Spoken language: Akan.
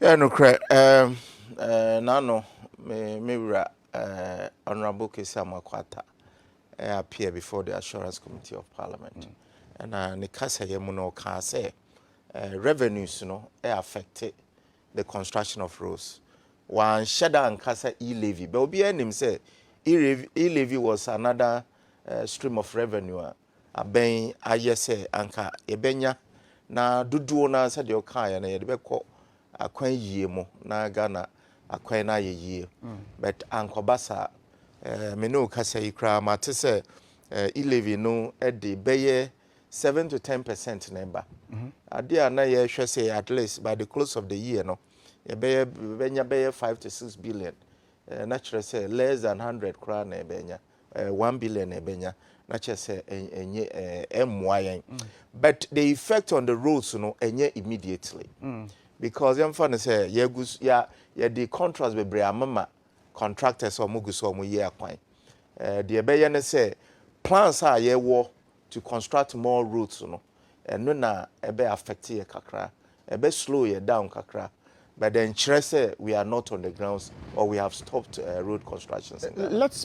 Yeah, no correct. Nano me Honorable Kesa Makwata appear before the Assurance Committee of Parliament. And the Kasa Yemuno can say revenues affected the construction of roads. One shada and Kasa E-Levy. But obi enim say E-Levy was another stream of revenue. Aben ayese anka ebenya na duduo na se de okan na ye de beko akwan yie mo na Ghana akwan na ye yie. But ankobasa me no kasa yi kra ma te se E-Levy no e de beye 7 to 10% number. Ade na ye hwe say at least by the close of the year no ye benya 5 to 6 billion. Naturally say less than 100 kra na benya 1 billion benya naturally say enye emwa. But the effect on the roads enye immediately. Because them fun say ya the contracts be bre amama contractors or mugu so mu ye akwan. The beye ne say plans are ye wo to construct more roads and no na ebe affect ye kakra ebe slow ye down kakra, but then say we are not on the grounds or we have stopped road constructions. Let's